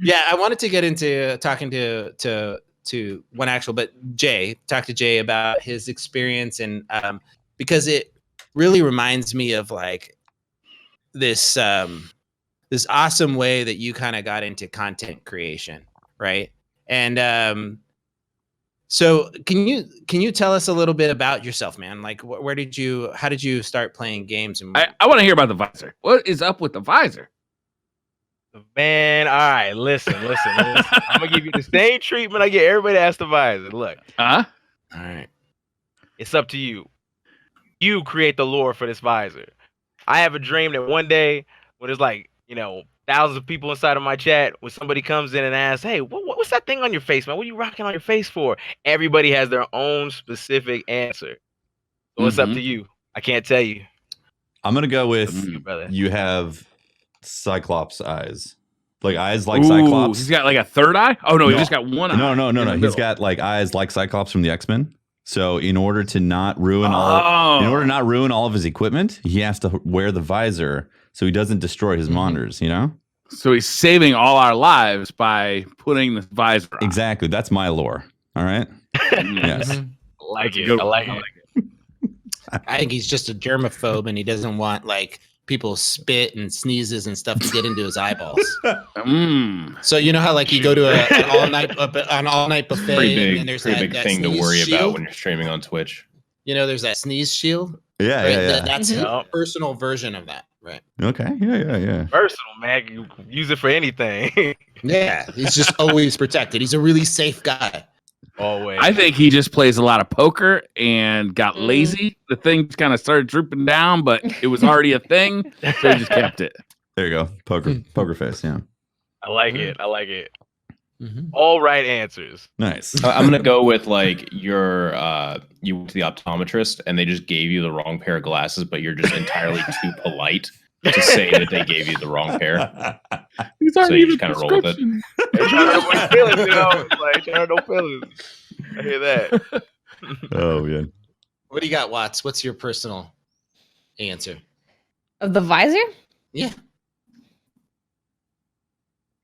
Yeah, I wanted to get into talking to OneActual, but talk to Jay about his experience, and because it really reminds me of like this this awesome way that you kind of got into content creation, right? And so can you tell us a little bit about yourself, man? Like how did you start playing games? And I want to hear about the visor. What is up with the visor? Man, all right, listen. I'm gonna give you the same treatment I get everybody that asks the visor. Look, all right, it's up to you. You create the lore for this visor. I have a dream that one day, when there's like, thousands of people inside of my chat, when somebody comes in and asks, "Hey, what's that thing on your face, man? What are you rocking on your face for?" Everybody has their own specific answer. So it's up to you. I can't tell you. I'm gonna go with you have Cyclops eyes. Like eyes like Cyclops. He's got like a third eye? Oh no, he just got one eye. No. He's got like eyes like Cyclops from the X-Men. So in order to not ruin all of his equipment, he has to wear the visor so he doesn't destroy his monitors, So he's saving all our lives by putting the visor on. Exactly. That's my lore. All right. Yes. I like it. I think he's just a germaphobe and he doesn't want like people spit and sneezes and stuff to get into his eyeballs. So you know how like you go to an all night buffet, pretty there's big thing to worry about when you're streaming on Twitch. There's that sneeze shield. Yeah, right? That's his personal version of that, right? Okay, yeah. Personal, man. You use it for anything. Yeah, he's just always protected. He's a really safe guy. Always. I think he just plays a lot of poker and got lazy. The thing kind of started drooping down, but it was already a thing, so he just kept it. There you go, poker face. Yeah, I like it. All right answers. Nice. I'm gonna go with like you went to the optometrist and they just gave you the wrong pair of glasses, but you're just entirely too polite to say that they gave you the wrong pair. So you just kind of roll with it. No feelings. I hear that. Oh yeah. What do you got, Watts? What's your personal answer? Of the visor? Yeah.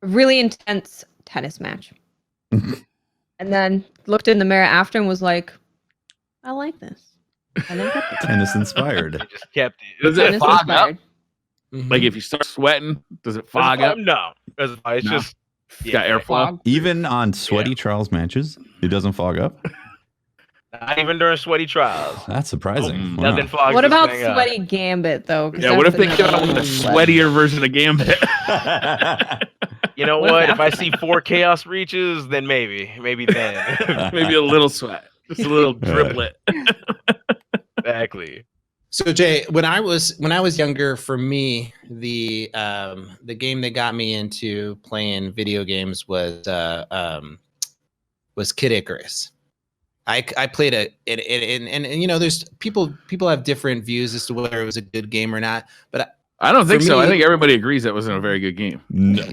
Really intense tennis match. And then looked in the mirror after and was like, I like this. And then kept it. Tennis inspired. I just kept it. Does it fog up? Mm-hmm. Like if you start sweating, does it fog up? No. It's just got airflow. Even on sweaty trials matches, it doesn't fog up. Not even during sweaty trials. That's surprising. Wow. Nothing fogs. What about sweaty Gambit though? Yeah, what if they came out with a sweatier version of Gambit? You know what? If I see 4 chaos reaches, then maybe then. Maybe a little sweat, just a little driblet. Exactly. So Jay, when I was younger, for me, the game that got me into playing video games was Kid Icarus. I played and there's people have different views as to whether it was a good game or not, but I don't think so. I think everybody agrees that wasn't a very good game. No.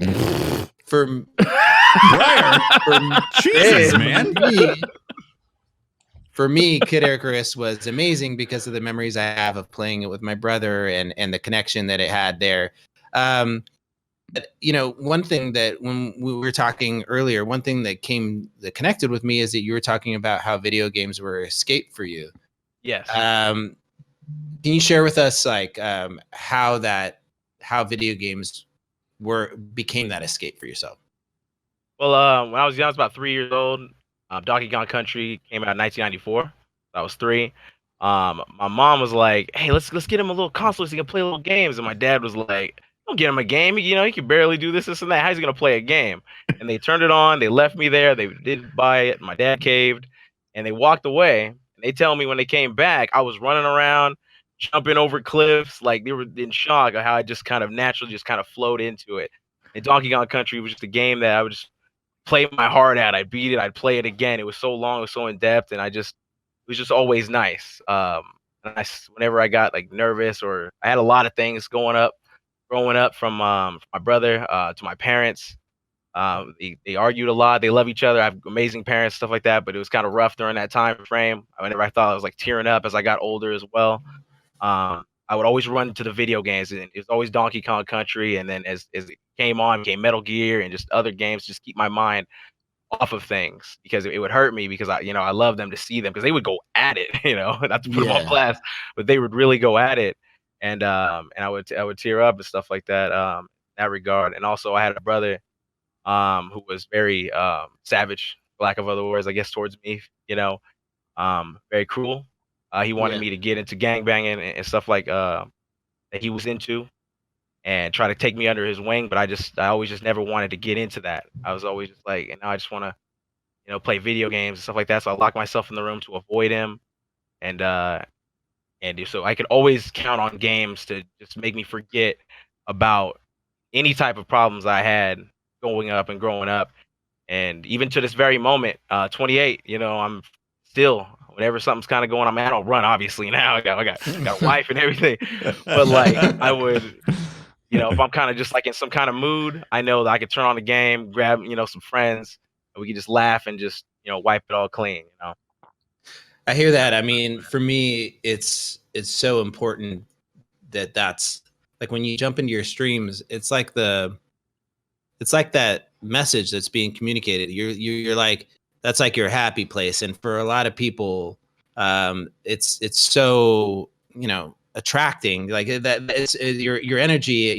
Jesus, man. For me, Kid Icarus was amazing because of the memories I have of playing it with my brother and the connection that it had there. But, one thing that when we were talking earlier, one thing that connected with me is that you were talking about how video games were an escape for you. Yes. Can you share with us like how video games became that escape for yourself? Well, when I was young, I was about 3 years old. Donkey Kong Country came out in 1994. I was 3. My mom was like, "Hey, let's get him a little console so he can play little games." And my dad was like, "Don't get him a game. He can barely do this and that. How's he gonna play a game?" And they turned it on. They left me there. They didn't buy it. My dad caved, and they walked away. And they tell me when they came back, I was running around, jumping over cliffs, like they were in shock of how I just kind of naturally just kind of flowed into it. And Donkey Kong Country was just a game that I would just play my heart out. I'd beat it. I'd play it again. It was so long. It was so in depth, and it was just always nice. Whenever I got like nervous or I had a lot of things growing up from my brother to my parents. They argued a lot. They love each other. I have amazing parents, stuff like that. But it was kind of rough during that time frame. Whenever I thought I was like tearing up as I got older as well. I would always run to the video games, and it was always Donkey Kong Country. And then as it came on, came Metal Gear and just other games, just keep my mind off of things because it would hurt me because I love them to see them because they would go at it, not to put them on Yeah. blast, but they would really go at it. And I would tear up and stuff like that, in that regard. And also I had a brother, who was very, savage, for lack of other words, I guess, towards me, very cruel. He wanted Yeah. me to get into gangbanging and stuff like, that he was into and try to take me under his wing, but I always just never wanted to get into that. I was always just like, and now I just want to, play video games and stuff like that. So I locked myself in the room to avoid him, and so I could always count on games to just make me forget about any type of problems I had going up and growing up. And even to this very moment, 28, I'm still, whenever something's kind of going on, man, I don't run obviously now. I got a wife and everything, but like I would, if I'm kind of just like in some kind of mood, I know that I could turn on the game, grab, some friends, and we could just laugh and just, wipe it all clean. I hear that. I mean, for me, it's so important that's like when you jump into your streams, it's like that message that's being communicated. You're like, that's like your happy place. And for a lot of people, it's so, attracting, like that. It's your energy,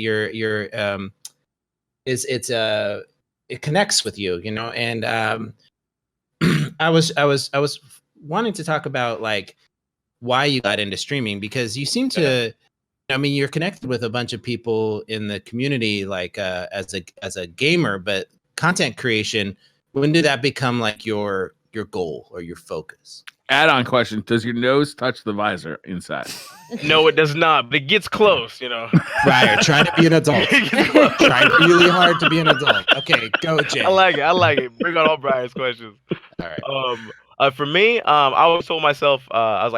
it connects with you, and I was wanting to talk about like why you got into streaming, because you seem to, I mean, you're connected with a bunch of people in the community, like as a gamer, but content creation, when did that become like your goal or your focus? Add-on question: does your nose touch the visor inside? No, it does not, but it gets close, Right, try to be an adult. Try really hard to be an adult. Okay, go, Jay. I like it. Bring on all Brian's questions. All right. For me, I always told myself, I was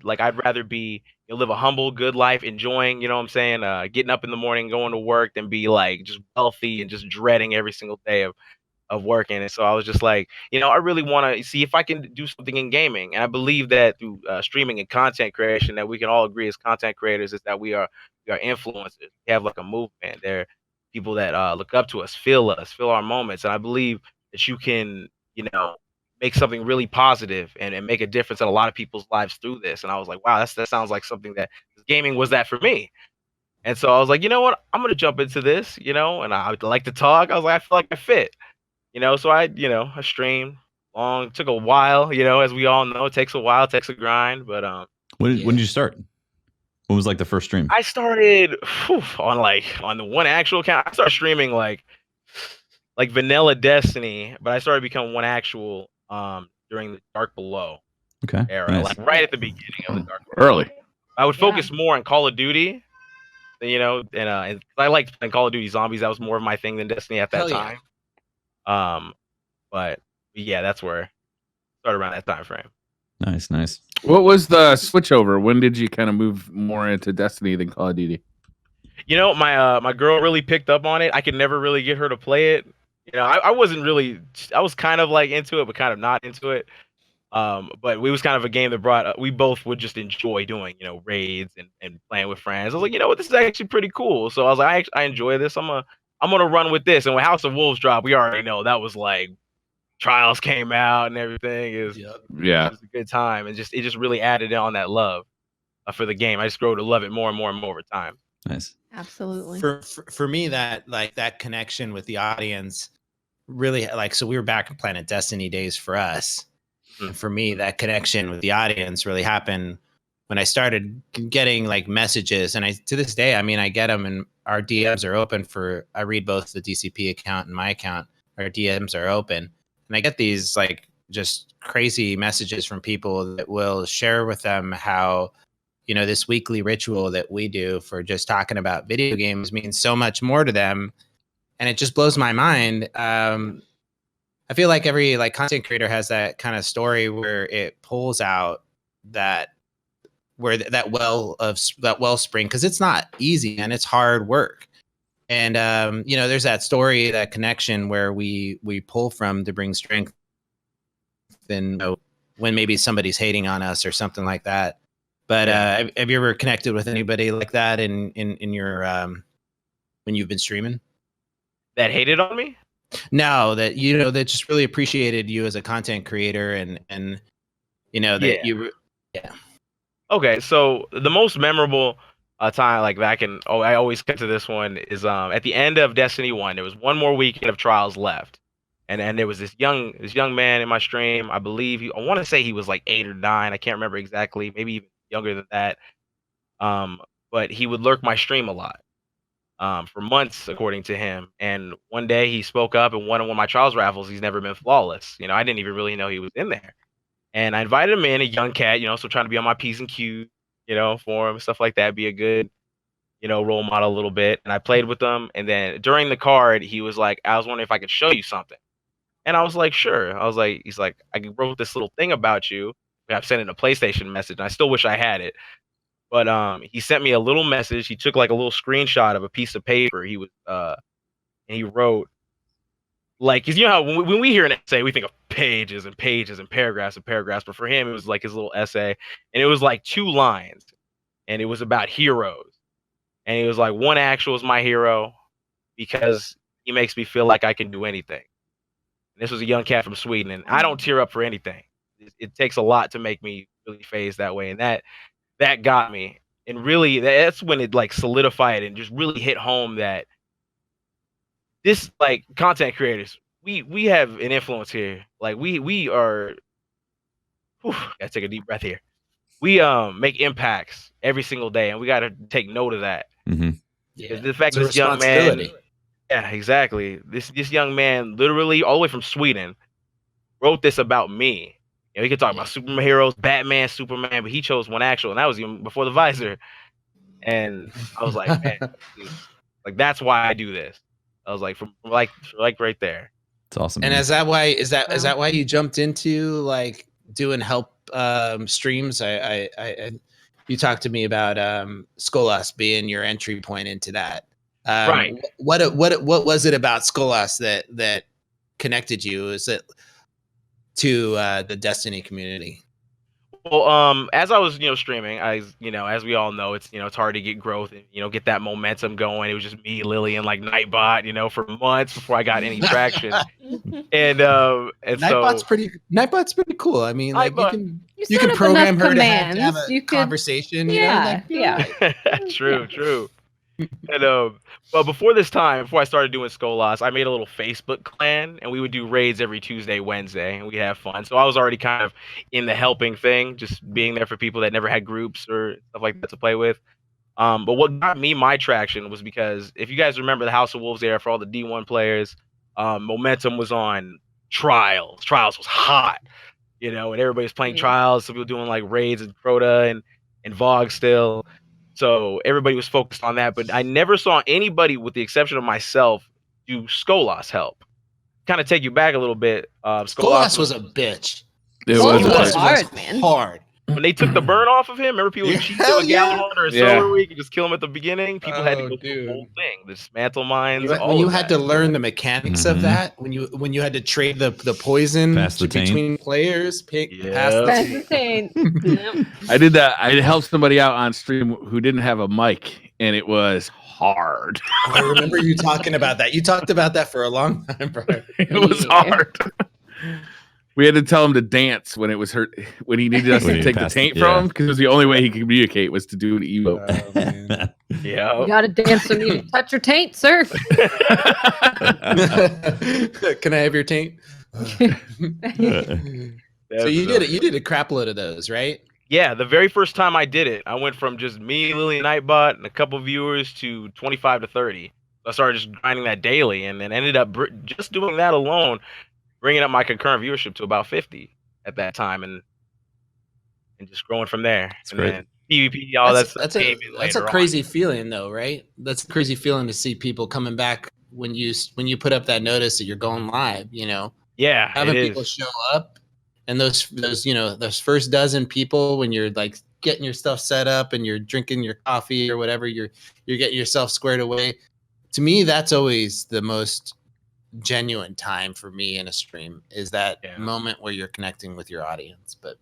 like, I'd rather be, live a humble, good life, enjoying, what I'm saying, getting up in the morning, going to work, than be like just wealthy and just dreading every single day of working. And so I was just like, I really want to see if I can do something in gaming. And I believe that through streaming and content creation, that we can all agree as content creators is that we are influencers. We have like a movement. There are people that look up to us, feel our moments. And I believe that you can, make something really positive and make a difference in a lot of people's lives through this. And I was like, wow, that sounds like something that gaming was that for me. And so I was like, you know what, I'm going to jump into this, and I would like to talk. I was like, I feel like I fit. So I streamed long, took a while, as we all know, it takes a while, it takes a grind, but When did you start? When was like the first stream? I started on the OneActual account. I started streaming like vanilla Destiny, but I started becoming OneActual during the Dark Below era, nice. like right at the beginning of the Dark Below. Early. I would focus more on Call of Duty, and I liked playing Call of Duty Zombies. That was more of my thing than Destiny at that time. But yeah, that's where I started around that time frame. Nice. What was the switchover? When did you kind of move more into Destiny than Call of Duty? My girl really picked up on it. I could never really get her to play it. I wasn't really. I was kind of like into it, but kind of not into it. But it was kind of a game that brought. We both would just enjoy doing, raids and playing with friends. I was like, you know what, this is actually pretty cool. So I was like, I enjoy this. I'm gonna run with this. And when House of Wolves dropped, we already know that was like Trials came out and everything. It was a good time, and it just really added on that love for the game. I just grew to love it more and more and more over time. Nice. Absolutely. For me, that connection with the audience really, like, so we were back in Planet Destiny days for us. And for me, that connection with the audience really happened when I started getting like messages. And to this day, I mean, I get them, and our DMs are open I read both the DCP account and my account. Our DMs are open, and I get these like just crazy messages from people that will share with them how, this weekly ritual that we do for just talking about video games means so much more to them. And it just blows my mind. I feel like every content creator has that kind of story where it pulls out that wellspring, because it's not easy and it's hard work. And there's that story, that connection where we pull from to bring strength. And when maybe somebody's hating on us or something like that, But Yeah. have you ever connected with anybody like that in your when you've been streaming? That hated on me? No, that that just really appreciated you as a content creator, and that you. Yeah. Okay, so the most memorable time, like back in, I always get to this one, is at the end of Destiny 1. There was one more weekend of trials left, and there was this young man in my stream. I believe I want to say he was like 8 or 9. I can't remember exactly, maybe even younger than that. But he would lurk my stream a lot, for months, according to him. And one day he spoke up and won one of my trials raffles. He's never been flawless. I didn't even really know he was in there. And I invited him in, a young cat, so trying to be on my P's and Q's, for him, stuff like that, be a good, role model a little bit. And I played with him. And then during the card, he was like, I was wondering if I could show you something. And I was like, sure. He's like, I wrote this little thing about you. I've sent in a PlayStation message, and I still wish I had it. But he sent me a little message. He took like a little screenshot of a piece of paper. He was and he wrote, like, because how when we hear an essay, we think of pages and pages and paragraphs, but for him, it was like his little essay, and it was like 2 lines, and it was about heroes, and he was like, OneActual is my hero because he makes me feel like I can do anything. And this was a young cat from Sweden, and I don't tear up for anything. It takes a lot to make me really phase that way, and that got me, and really that's when it like solidified and just really hit home that this, like, content creators, we have an influence here. Like we are, gotta take a deep breath here. We make impacts every single day, and we gotta take note of that. Yeah. The fact It's a this young man, responsibility. yeah, exactly. This young man, literally all the way from Sweden, wrote this about me. He could talk about superheroes, Batman, Superman, but he chose OneActual, and that was even before the visor. And I was like, man, like that's why I do this. I was like, from like right there. It's awesome. And man. is that why you jumped into like doing help streams? You talked to me about Skolas being your entry point into that. Right. What was it about Skolas that connected you? Is it to the Destiny community? Well, as I was, streaming, as we all know, it's hard to get growth and get that momentum going. It was just me, Lily, and like Nightbot, for months before I got any traction. And Nightbot's pretty cool. I mean, like Nightbot, you can set up program enough her to have commands, a you could- conversation. Yeah, true. And but before I started doing Skolas, I made a little Facebook clan, and we would do raids every Tuesday, Wednesday, and we'd have fun. So I was already kind of in the helping thing, just being there for people that never had groups or stuff like that to play with. But what got me my traction was because if you guys remember the House of Wolves era for all the D1 players, momentum was on Trials. Trials was hot, and everybody was playing Trials. Some people doing like raids and Crota and Vogue still. So everybody was focused on that, but I never saw anybody, with the exception of myself, do Skolas help. Kind of take you back a little bit. Skolas was a bitch. It Skolas was was hard. hard, man. Hard. When they took the burn off of him, remember people would cheat Hell to a yeah. Gallon or a Yeah. Solar Week and just kill him at the beginning. People had to Oh, go through the dude. whole thing, dismantle mines. When you had to learn the mechanics of Mhm. that, when you had to trade the poison Pass the taint. between players, pass Yeah. the That's taint. insane. Yep. I did that. I helped somebody out on stream who didn't have a mic, and it was hard. I remember you talking about that. You talked about that for a long time, bro. It was Yeah. hard. We had to tell him to dance when it was hurt, when he needed us When to he take the passed- taint yeah. from him, because it was the only way he could communicate was to do an emote. Oh, man. Yeah. You gotta dance so you can touch your taint, sir. Can I have your taint? So you did a crap load of those, right? Yeah, the very first time I did it, I went from just me, Lily, and Nightbot, and a couple viewers to 25 to 30. So I started just grinding that daily, and then ended up just doing that alone, bringing up my concurrent viewership to about 50 at that time, and just growing from there. That's and great. then PvP, all that's that's a crazy feeling, though, right? That's a crazy feeling to see people coming back when you put up that notice that you're going live. Yeah, Having it people is. show up, and those first dozen people when you're like getting your stuff set up and you're drinking your coffee or whatever, you're getting yourself squared away. To me, that's always the most genuine time for me in a stream, is that moment where you're connecting with your audience. But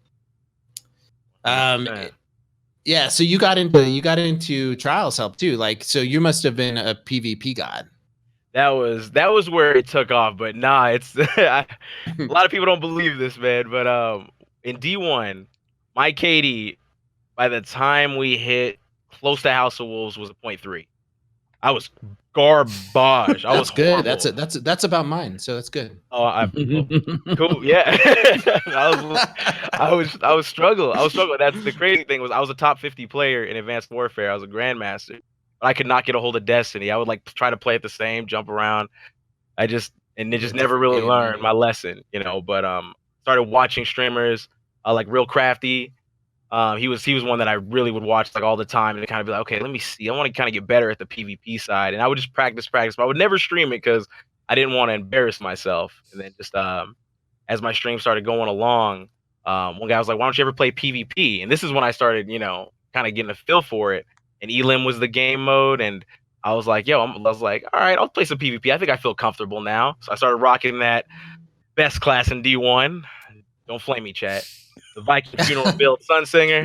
Yeah, so you got into trials help too. Like, so you must have been a PvP god. That was where it took off, but nah, it's a lot of people don't believe this, man. But in D1, my KD by the time we hit close to House of Wolves was a 0.3. I was garbage. I was That's good. horrible. That's about mine. So that's good. Oh, cool. Yeah, I was struggling. That's the crazy thing was I was a top 50 player in Advanced Warfare. I was a grandmaster, but I could not get a hold of Destiny. I would like try to play it the same, jump around. It just never really learned my lesson, you know. But started watching streamers like Real Crafty. He was one that I really would watch like all the time and kind of be like, okay, let me see. I want to kind of get better at the PvP side, and I would just practice, but I would never stream it because I didn't want to embarrass myself. And then just as my stream started going along, one guy was like, why don't you ever play PvP? And this is when I started, you know, kind of getting a feel for it. And Elim was the game mode, and I was like, I was like, all right, I'll play some PvP. I think I feel comfortable now. So I started rocking that best class in D1. Don't flame me, chat. The Viking funeral build Sunsinger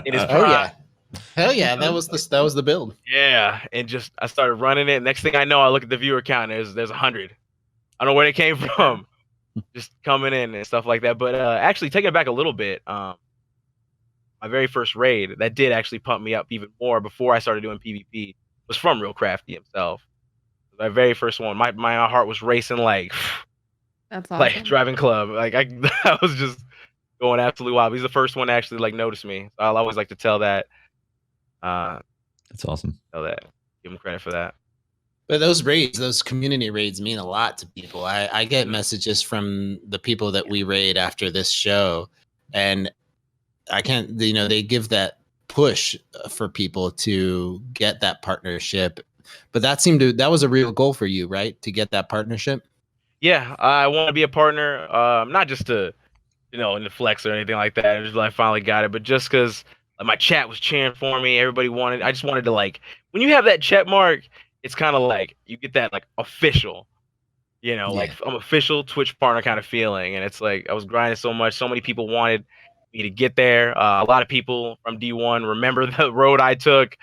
in his prime. Oh yeah, hell yeah, that was the build. Yeah, and just I started running it. Next thing I know, I look at the viewer count. There's 100. I don't know where they came from, just coming in and stuff like that. But actually, taking it back a little bit, my very first raid that did actually pump me up even more before I started doing PvP was from Real Crafty himself. My very first one, my heart was racing like That's awesome. like driving club. Like I was just going absolutely wild. He's the first one to actually like notice me. So I'll always like to tell that. That's awesome. Tell that. Give him credit for that. But those raids, those community raids mean a lot to people. I get messages from the people that we raid after this show, and I can't, you know, they give that push for people to get that partnership. But that was a real goal for you, right? To get that partnership? Yeah, I want to be a partner, not just to, you know, in the flex or anything like that. Just like finally got it, but just because my chat was cheering for me, everybody wanted. I just wanted to like when you have that check mark, it's kind of like you get that like official, you know, like I'm official Twitch partner kind of feeling, and it's like I was grinding so much, so many people wanted me to get there. A lot of people from D1 remember the road I took,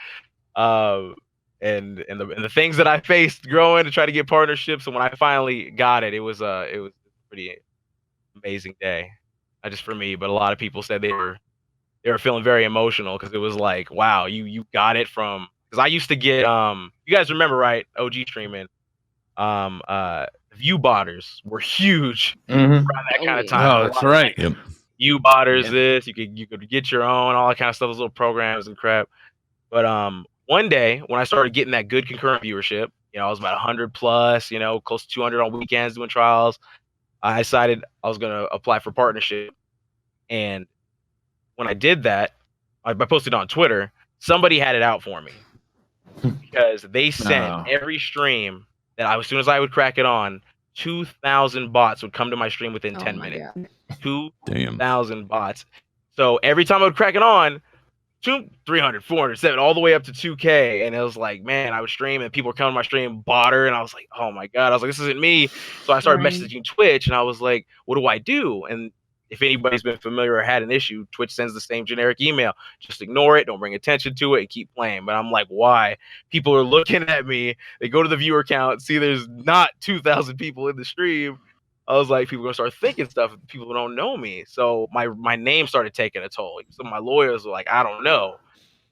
and the things that I faced growing to try to get partnerships. And when I finally got it, it was a pretty amazing day. Not just for me, but a lot of people said they were feeling very emotional because it was like, wow, you got it from because I used to get you guys remember, right? OG streaming. View botters were huge around that kind of time. Oh, that's right. Yep. View botters, this you could get your own, all that kind of stuff, those little programs and crap. But one day when I started getting that good concurrent viewership, you know, I was about 100 plus, you know, close to 200 on weekends doing trials. I decided I was gonna apply for partnership, and when I did that, I posted on Twitter. Somebody had it out for me because they sent every stream that as soon as I would crack it on, 2,000 bots would come to my stream within 10 minutes. God. 2,000 bots. So every time I would crack it on, 300, 400, 700, all the way up to 2K. And it was like, man, I would stream and people were coming to my stream, botter. And I was like, oh my God. I was like, this isn't me. So I started messaging Twitch and I was like, what do I do? And if anybody's been familiar or had an issue, Twitch sends the same generic email. Just ignore it. Don't bring attention to it and keep playing. But I'm like, why? People are looking at me. They go to the viewer count, see there's not 2,000 people in the stream. I was like, people are gonna start thinking stuff. People don't know me, so my name started taking a toll. Some of my lawyers were like, I don't know,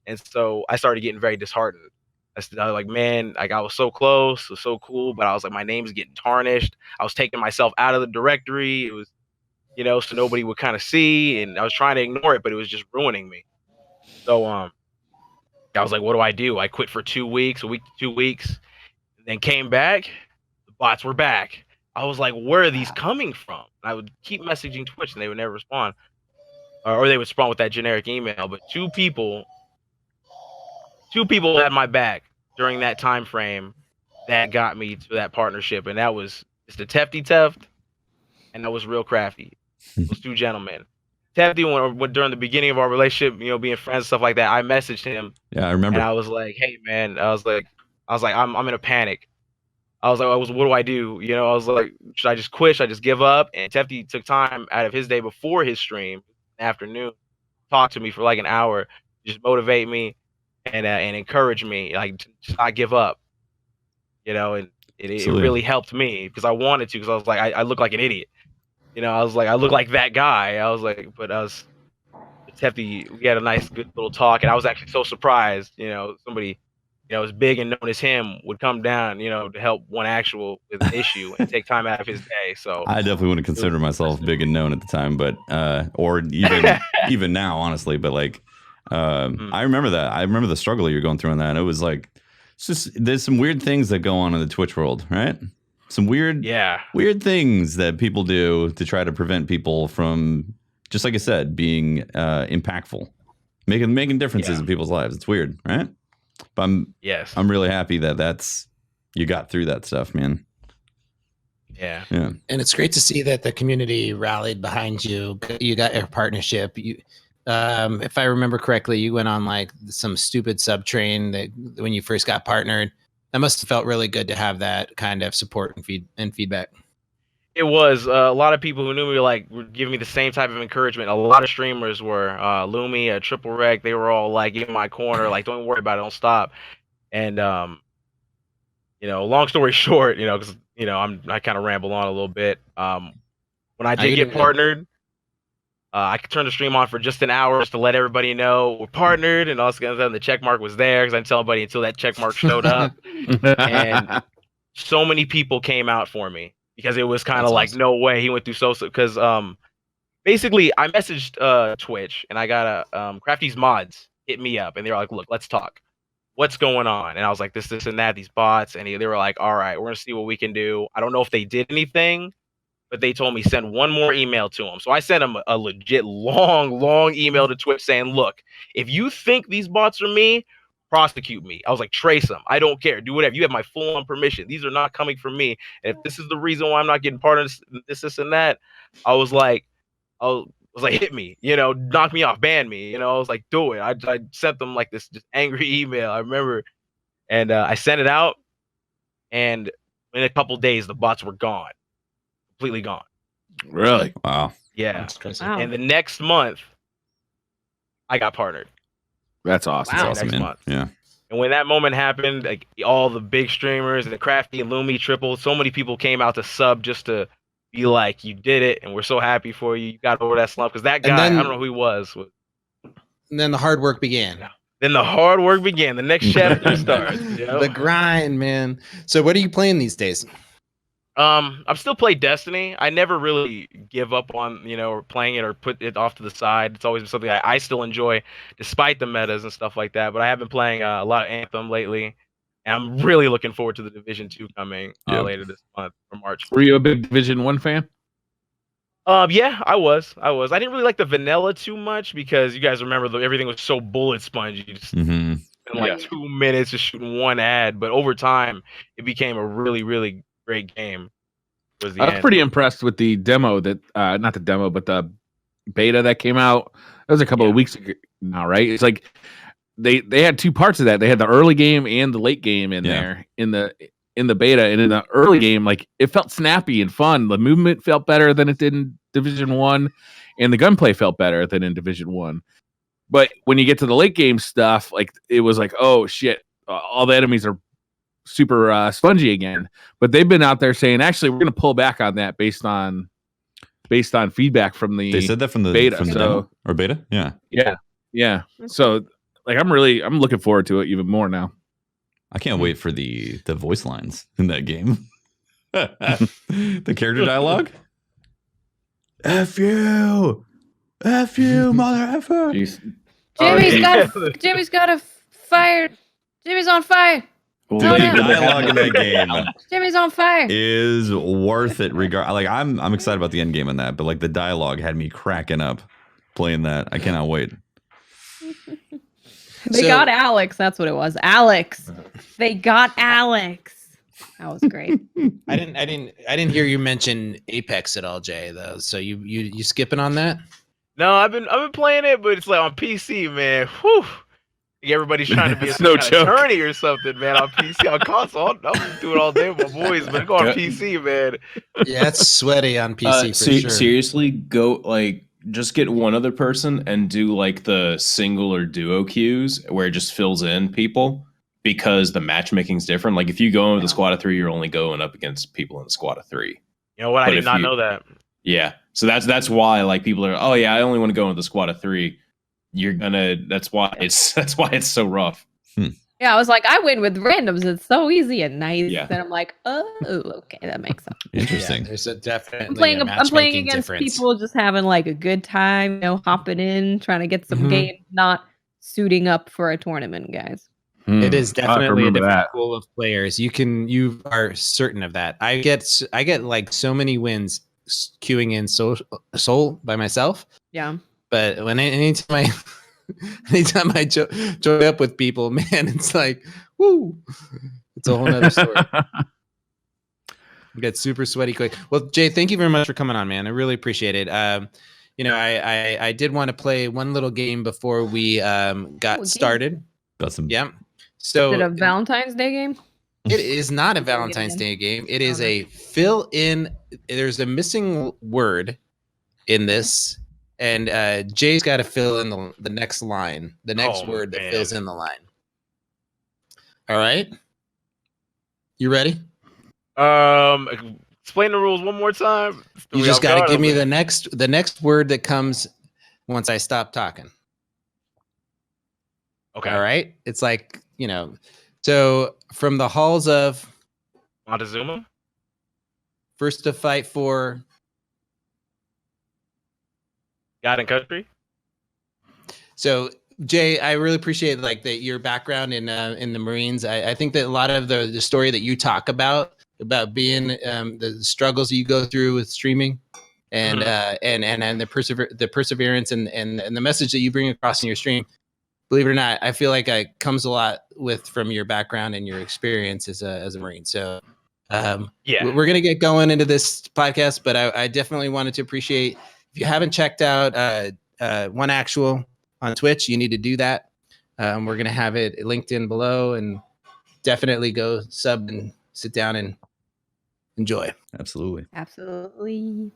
and so I started getting very disheartened. I was like, man, like I was so close, it was so cool, but I was like, my name's getting tarnished. I was taking myself out of the directory. It was, you know, so nobody would kind of see, and I was trying to ignore it, but it was just ruining me. So I was like, what do I do? I quit for 2 weeks, a week to 2 weeks, and then came back. The bots were back. I was like, where are these coming from? I would keep messaging Twitch and they would never respond. Or they would respond with that generic email. But two people had my back during that time frame that got me to that partnership. And that was it's the Tefty Teft and that was Real Crafty. Those two gentlemen. Tefty, when during the beginning of our relationship, you know, being friends and stuff like that, I messaged him. Yeah, I remember. And I was like, hey man, I was like, I'm in a panic. I was like, what do I do? You know, I was like, should I just quit? Should I just give up? And Tefty took time out of his day before his stream, afternoon, talked to me for like an hour, just motivate me and encourage me, like to not give up. And it really helped me because I wanted to, because I was like, I look like an idiot. I was like, I look like that guy. I was like, but we had a nice, good little talk, and I was actually so surprised. Somebody, as big and known as him would come down, to help OneActual with an issue and take time out of his day. So I definitely wouldn't consider myself big and known at the time, but or even now, honestly. But like, I remember that. I remember the struggle you're going through on that. And it was like, it's just there's some weird things that go on in the Twitch world, right? Some weird things that people do to try to prevent people from, just like I said, being impactful, making differences in people's lives. It's weird, right? But I'm really happy that you got through that stuff, man. Yeah. And it's great to see that the community rallied behind you. You got your partnership. If I remember correctly, you went on like some stupid sub train that when you first got partnered. That must have felt really good to have that kind of support and feedback. It was a lot of people who knew me were giving me the same type of encouragement. A lot of streamers were Lumi, Triple Rec. They were all like in my corner, like, don't worry about it, don't stop. And long story short, because I kind of ramble on a little bit. When I did get partnered, I could turn the stream on for just an hour just to let everybody know we're partnered, and also the check mark was there because I didn't tell anybody until that check mark showed up. And so many people came out for me because it was kind of like, awesome. No way he went through so because basically I messaged Twitch and I got Crafty's mods hit me up and they were like, look, let's talk. What's going on? And I was like, this and that, these bots, and they were like, all right, we're gonna see what we can do. I don't know if they did anything, but they told me send one more email to them. So I sent them a legit long email to Twitch saying, look, if you think these bots are me, prosecute me. I was like, trace them. I don't care. Do whatever. You have my full on permission. These are not coming from me. And if this is the reason why I'm not getting part of this and that, I was like, hit me, knock me off, ban me. I was like, do it. I sent them like this just angry email. I remember. And I sent it out. And in a couple days, the bots were gone. Completely gone. Really? Wow. Yeah. That's crazy. Wow. And the next month, I got partnered. That's awesome. Wow. That's awesome, next man. month. Yeah. And when that moment happened, like all the big streamers and the Crafty and Lumi Triple, so many people came out to sub just to be like, you did it, and we're so happy for you. You got over that slump. Because that guy, I don't know who he was. And then the hard work began. Then the hard work began. The next chapter starts. The grind, man. So what are you playing these days? I'm still playing Destiny. I never really give up on, playing it or put it off to the side. It's always something I still enjoy despite the metas and stuff like that. But I have been playing a lot of Anthem lately. And I'm really looking forward to the Division 2 coming later this month for March. Were you a big Division 1 fan? Yeah, I was. I didn't really like the vanilla too much because you guys remember everything was so bullet sponge. You just spent like 2 minutes just shooting one ad. But over time, it became a really, really great game. I was pretty impressed with the demo that, not the demo, but the beta that came out. That was a couple of weeks ago now, right? It's like they had two parts of that. They had the early game and the late game in there in the beta. And in the early game, like it felt snappy and fun. The movement felt better than it did in Division 1, and the gunplay felt better than in Division 1. But when you get to the late game stuff, like it was like, oh shit, all the enemies are super spongy again. But they've been out there saying, actually, we're going to pull back on that based on feedback from the. They said that from the beta, from the demo or beta, yeah. So like I'm looking forward to it even more now. I can't wait for the voice lines in that game. The character dialogue. F you, mother effer. Jimmy's got a fire. Jimmy's on fire. The dialogue in that game Jimmy's on fire is worth it. Like I'm excited about the end game in that, but like the dialogue had me cracking up playing that. I cannot wait. They got Alex. That's what it was. Alex. They got Alex. That was great. I didn't hear you mention Apex at all, Jay. Though. So you skipping on that? No, I've been playing it, but it's like on PC, man. Whew. Everybody's trying to be a attorney or something, man, on PC. On console, I'm doing it all day with my boys, but go on PC, man. Yeah, it's sweaty on PC for sure. Seriously, go just get one other person and do like the single or duo queues where it just fills in people, because the matchmaking's different. Like if you go in with a squad of 3, you're only going up against people in the squad of 3. You know what? But I did if not you- know that. Yeah. So that's why like people are, oh yeah, I only want to go in with a squad of 3. That's why it's so rough. Yeah, I was like, I win with randoms. It's so easy and nice. Yeah. And I'm like, oh, okay, that makes sense. Interesting. Yeah, there's a definitely I'm playing matchmaking against difference. people just having like a good time, hopping in, trying to get some Mhm. games, not suiting up for a tournament, guys. It is I'll have to definitely a remember different that. pool of players. You are certain of that. I get like so many wins queuing in soul by myself. Yeah. But anytime I join up with people, man, it's like, woo, it's a whole nother story. Get super sweaty quick. Well, Jay, thank you very much for coming on, man. I really appreciate it. I did want to play one little game before we got started. Got some. Yeah. So Is it a Valentine's Day game? it is not a Before we get Valentine's in. Day game. It is Okay. a fill in. There's a missing word in this, and Jay's got to fill in the next line, the next Oh, word that man. fills in the line. All right. You ready? Explain the rules one more time. You just got to give me the next word that comes once I stop talking. Okay. All right. It's like, so from the halls of Montezuma. first to fight for. God and Country. So Jay, I really appreciate like your background in the Marines. I think that a lot of the story that you talk about being the struggles that you go through with streaming and the perseverance and the message that you bring across in your stream, believe it or not, I feel like it comes a lot from your background and your experience as a Marine. So we're going to get going into this podcast, but I definitely wanted to appreciate, if you haven't checked out OneActual on Twitch, you need to do that. We're going to have it linked in below, and definitely go sub and sit down and enjoy. Absolutely. Absolutely.